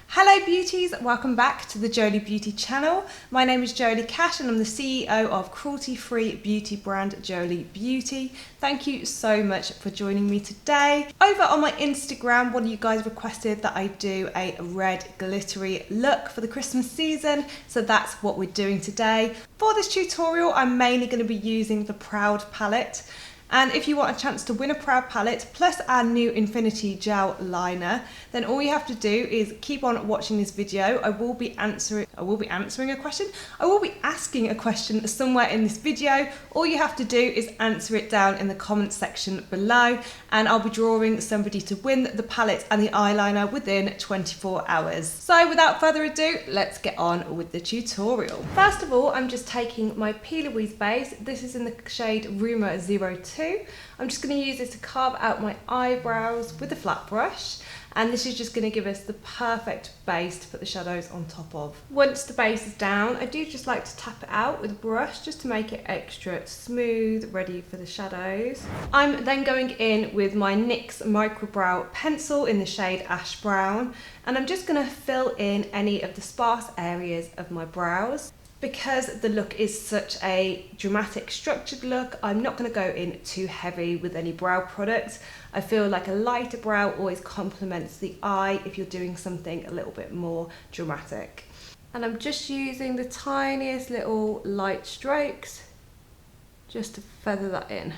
Hello beauties, welcome back to the Jolie Beauty channel. My name is Jolie Cash and I'm the CEO of cruelty-free beauty brand Jolie Beauty. Thank you so much for joining me today. Over on my Instagram, one of you guys requested that I do a red glittery look for the Christmas season, so that's what we're doing today. For this tutorial, I'm mainly going to be using the Proud palette. And if you want a chance to win a Proud palette plus our new Infinity Gel liner, then all you have to do is keep on watching this video. I will be asking a question somewhere in this video. All you have to do is answer it down in the comments section below, and I'll be drawing somebody to win the palette and the eyeliner within 24 hours. So without further ado, let's get on with the tutorial. First of all, I'm just taking my P. Louise base. This is in the shade Rumour 02. I'm just going to use this to carve out my eyebrows with a flat brush, and this is just going to give us the perfect base to put the shadows on top of. Once the base is down, I do just like to tap it out with a brush just to make it extra smooth, ready for the shadows. I'm then going in with my NYX Micro Brow pencil in the shade Ash Brown, and I'm just going to fill in any of the sparse areas of my brows. Because the look is such a dramatic, structured look, I'm not going to go in too heavy with any brow products. I feel like a lighter brow always complements the eye if you're doing something a little bit more dramatic. And I'm just using the tiniest little light strokes just to feather that in.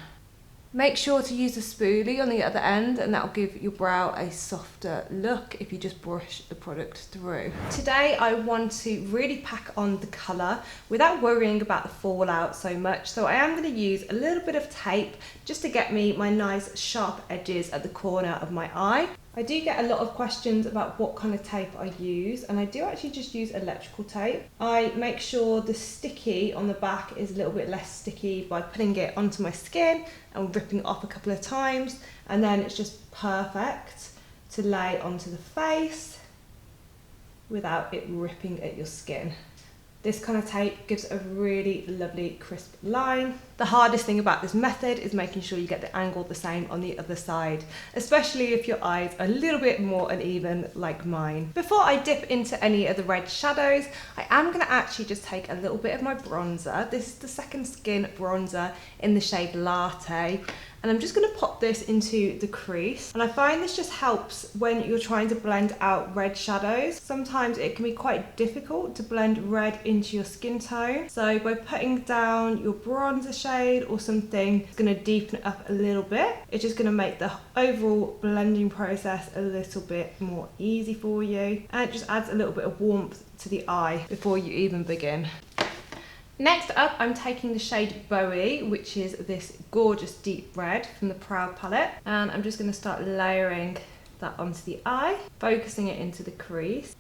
Make sure to use a spoolie on the other end, and that will give your brow a softer look if you just brush the product through. Today I want to really pack on the colour without worrying about the fallout so much, so I am going to use a little bit of tape just to get me my nice sharp edges at the corner of my eye. I do get a lot of questions about what kind of tape I use, and I do actually just use electrical tape. I make sure the sticky on the back is a little bit less sticky by putting it onto my skin and ripping it off a couple of times, and then it's just perfect to lay onto the face without it ripping at your skin. This kind of tape gives a really lovely crisp line. The hardest thing about this method is making sure you get the angle the same on the other side, especially if your eyes are a little bit more uneven like mine. Before I dip into any of the red shadows, I am going to actually just take a little bit of my bronzer. This is the Second Skin bronzer in the shade Latte. And I'm just going to pop this into the crease, and I find this just helps when you're trying to blend out red shadows. Sometimes it can be quite difficult to blend red into your skin tone, so by putting down your bronzer shade or something, it's going to deepen it up a little bit. It's just going to make the overall blending process a little bit more easy for you, and it just adds a little bit of warmth to the eye before you even begin. Next up, I'm taking the shade Bowie, which is this gorgeous deep red from the Proud palette, and I'm just going to start layering that onto the eye, focusing it into the crease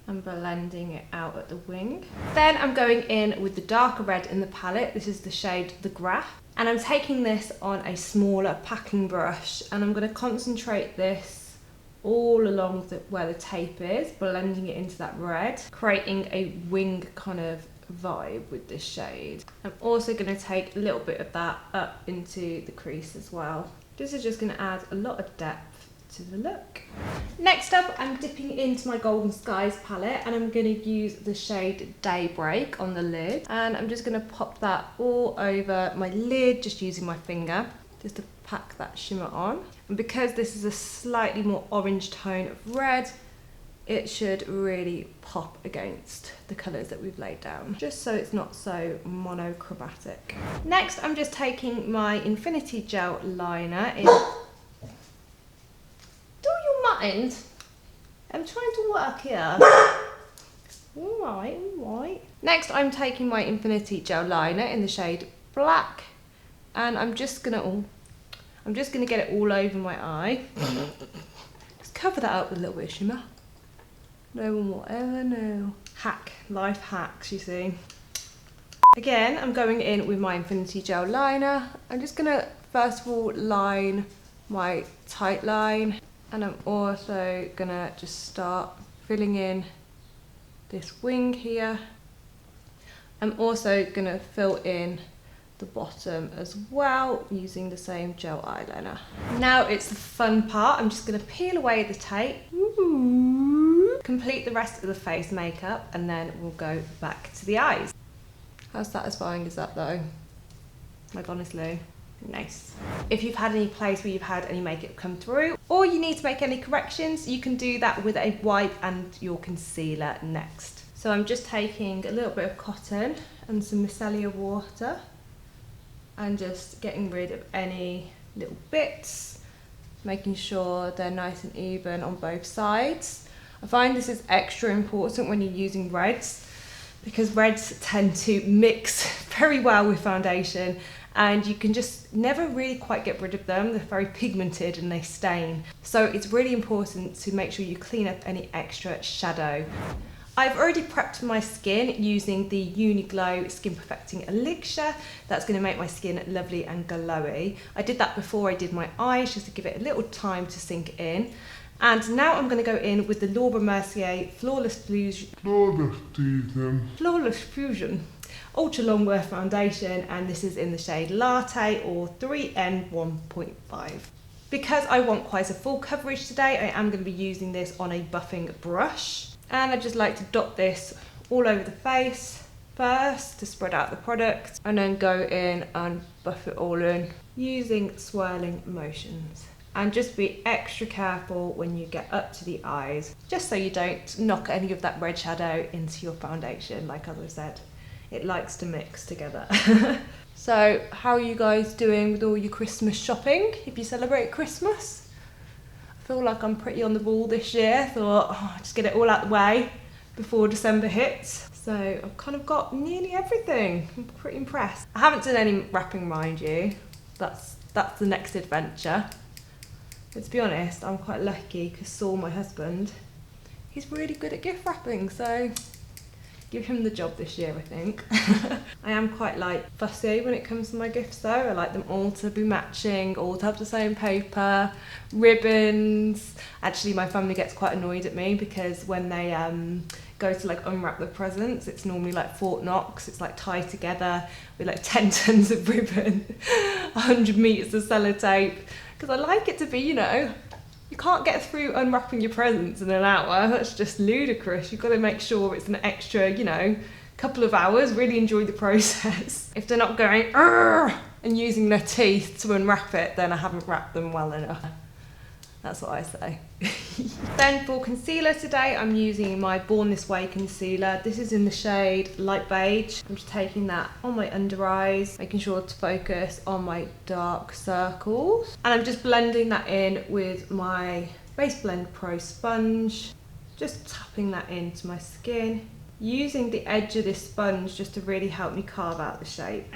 and blending it out at the wing. Then I'm going in with the darker red in the palette. This is the shade The Graph, and I'm taking this on a smaller packing brush, and I'm going to concentrate this all along where the tape is, blending it into that red, creating a wing kind of vibe with this shade. I'm also going to take a little bit of that up into the crease as well. This is just going to add a lot of depth to the look. Next up, I'm dipping into my Golden Skies palette, and I'm going to use the shade Daybreak on the lid, and I'm just going to pop that all over my lid just using my finger just to pack that shimmer on. And because this is a slightly more orange tone of red, it should really pop against the colours that we've laid down, just so it's not so monochromatic. Next, I'm just taking my Infinity Gel liner in... Do you mind? I'm trying to work here. Alright, alright. Next, I'm taking my Infinity Gel liner in the shade Black, and I'm just gonna get it all over my eye. Just cover that up with a little bit of shimmer. No one will ever know. Life hacks, you see. Again, I'm going in with my Infinity Gel liner. I'm just gonna first of all line my tight line, and I'm also gonna just start filling in this wing here. I'm also gonna fill in the bottom as well using the same gel eyeliner. Now it's the fun part. I'm just gonna peel away the tape. Ooh. complete the rest of the face makeup, and then we'll go back to the eyes. How satisfying is that though? Like honestly, nice. If you've had any place where you've had any makeup come through, or you need to make any corrections, you can do that with a wipe and your concealer next. So I'm just taking a little bit of cotton and some micellar water and just getting rid of any little bits, making sure they're nice and even on both sides. I find this is extra important when you're using reds, because reds tend to mix very well with foundation and you can just never really quite get rid of them. They're very pigmented and they stain. So it's really important to make sure you clean up any extra shadow. I've already prepped my skin using the Uni-Glow Skin Perfecting Elixir. That's going to make my skin lovely and glowy. I did that before I did my eyes, just to give it a little time to sink in. And now I'm going to go in with the Laura Mercier Flawless Fusion Ultra Longwear Foundation, and this is in the shade Latte or 3N 1.5. Because I want quite a full coverage today, I am going to be using this on a buffing brush. And I just like to dot this all over the face first to spread out the product, and then go in and buff it all in using swirling motions. And just be extra careful when you get up to the eyes, just so you don't knock any of that red shadow into your foundation. Like as I said, it likes to mix together. So how are you guys doing with all your Christmas shopping, if you celebrate Christmas? I feel like I'm pretty on the ball this year. Thought, oh, just get it all out the way before December hits. So I've kind of got nearly everything. I'm pretty impressed. I haven't done any wrapping, mind you. That's the next adventure. But to be honest, I'm quite lucky because Saul, my husband, he's really good at gift wrapping. So give him the job this year, I think. I am quite like fussy when it comes to my gifts though. I like them all to be matching, all to have the same paper, ribbons. Actually, my family gets quite annoyed at me because when they go to like unwrap the presents, it's normally like Fort Knox. It's like tied together with like 10 tons of ribbon, 100 meters of sellotape. Because I like it to be, you know, you can't get through unwrapping your presents in an hour. That's just ludicrous. You've got to make sure it's an extra, you know, couple of hours. Really enjoy the process. If they're not going "Arr!" and using their teeth to unwrap it, then I haven't wrapped them well enough. That's what I say. Then for concealer today, I'm using my Born This Way concealer. This is in the shade Light Beige. I'm just taking that on my under eyes, making sure to focus on my dark circles. And I'm just blending that in with my Base Blend Pro sponge. Just tapping that into my skin. Using the edge of this sponge just to really help me carve out the shape.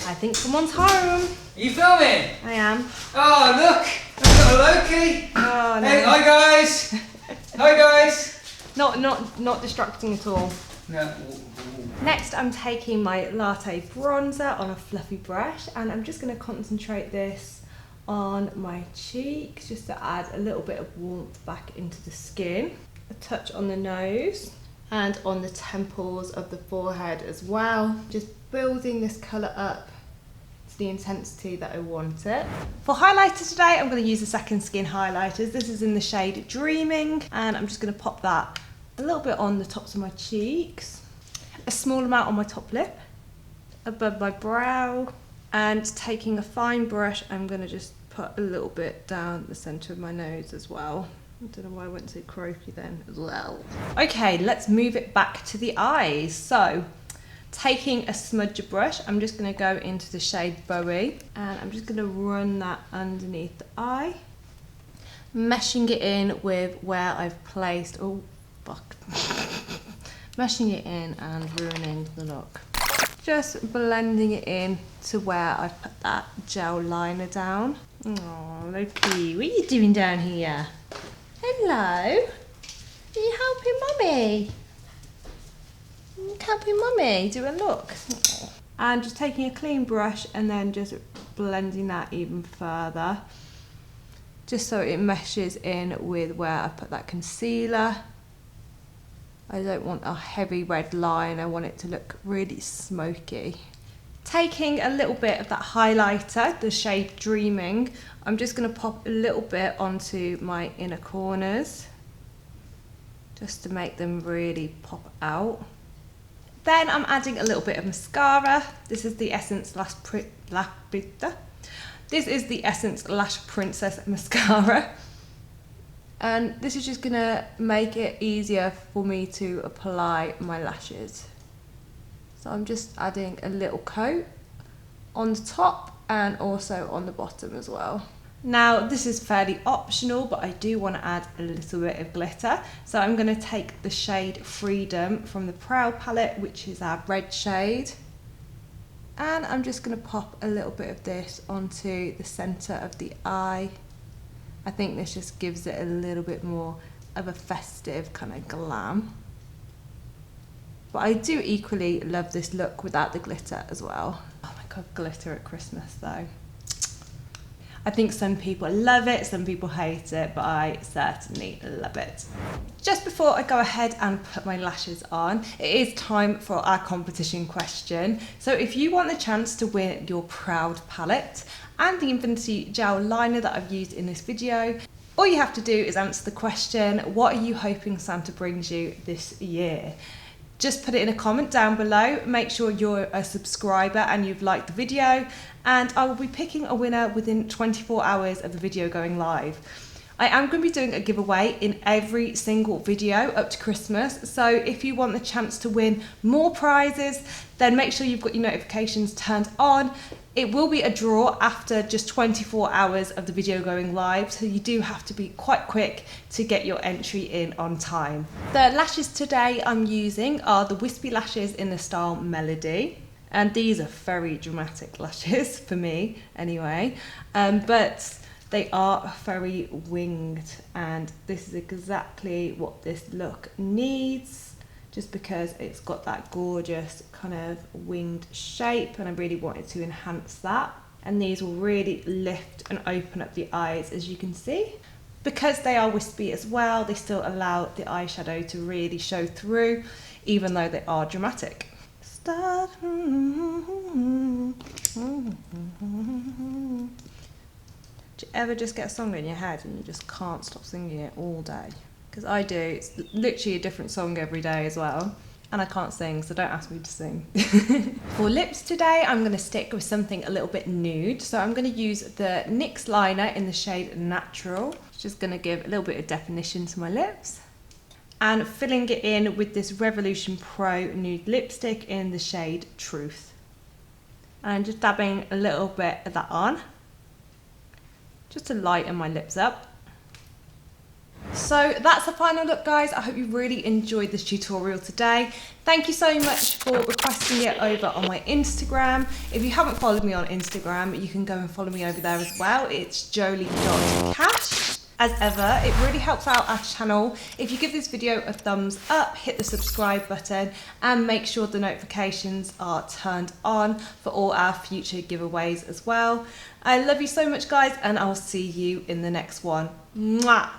I think someone's home. Are you filming? I am. Oh, look! I've got a Loki! Oh, no. Hey, hi guys! Hi guys! Not distracting at all. No. Next, I'm taking my Latte bronzer on a fluffy brush, and I'm just going to concentrate this on my cheeks just to add a little bit of warmth back into the skin. A touch on the nose and on the temples of the forehead as well. Just building this colour up to the intensity that I want it. For highlighter today, I'm going to use the Second Skin highlighters. This is in the shade Dreaming, and I'm just going to pop that a little bit on the tops of my cheeks, a small amount on my top lip, above my brow, and taking a fine brush, I'm going to just put a little bit down the centre of my nose as well. I don't know why I went so croaky then as well. Okay, let's move it back to the eyes. So, taking a smudger brush, I'm just going to go into the shade Bowie, and I'm just going to run that underneath the eye, meshing it in with where I've placed, oh fuck, meshing it in and ruining the look. Just blending it in to where I've put that gel liner down. Oh, Loki, what are you doing down here? Hello, are you helping Mummy? Helping Mummy do a look. And just taking a clean brush and then just blending that even further, just so it meshes in with where I put that concealer. I don't want a heavy red line, I want it to look really smoky. Taking a little bit of that highlighter, the shade Dreaming, I'm just going to pop a little bit onto my inner corners, just to make them really pop out. Then I'm adding a little bit of mascara. This is the Essence Lash Princess mascara. And this is just gonna make it easier for me to apply my lashes. So I'm just adding a little coat on the top and also on the bottom as well. Now this is fairly optional, but I do want to add a little bit of glitter. So I'm going to take the shade Freedom from the Proud palette, which is our red shade. And I'm just going to pop a little bit of this onto the centre of the eye. I think this just gives it a little bit more of a festive kind of glam. But I do equally love this look without the glitter as well. Oh my god, glitter at Christmas though. I think some people love it, some people hate it, but I certainly love it. Just before I go ahead and put my lashes on, it is time for our competition question. So if you want the chance to win your Proud palette and the Infinity Gel liner that I've used in this video, all you have to do is answer the question, what are you hoping Santa brings you this year? Just put it in a comment down below, make sure you're a subscriber and you've liked the video, and I will be picking a winner within 24 hours of the video going live. I am going to be doing a giveaway in every single video up to Christmas, so if you want the chance to win more prizes, then make sure you've got your notifications turned on. It will be a draw after just 24 hours of the video going live, so you do have to be quite quick to get your entry in on time. The lashes today I'm using are the Wispy lashes in the style Melody, and these are very dramatic lashes for me anyway, but they are very winged, and this is exactly what this look needs, just because it's got that gorgeous kind of winged shape, and I really wanted to enhance that. And these will really lift and open up the eyes, as you can see. Because they are wispy as well, they still allow the eyeshadow to really show through, even though they are dramatic. Start. Do you ever just get a song in your head and you just can't stop singing it all day? Because I do. It's literally a different song every day as well, and I can't sing, so don't ask me to sing. For lips today, I'm going to stick with something a little bit nude, so I'm going to use the NYX liner in the shade Natural. It's just going to give a little bit of definition to my lips, and filling it in with this Revolution Pro nude lipstick in the shade Truth, and just dabbing a little bit of that on, just to lighten my lips up. So that's the final look, guys. I hope you really enjoyed this tutorial today. Thank you so much for requesting it over on my Instagram. If you haven't followed me on Instagram, you can go and follow me over there as well. It's jolie.cash. As ever, it really helps out our channel if you give this video a thumbs up, hit the subscribe button, and make sure the notifications are turned on for all our future giveaways as well. I love you so much, guys, and I'll see you in the next one. Mwah!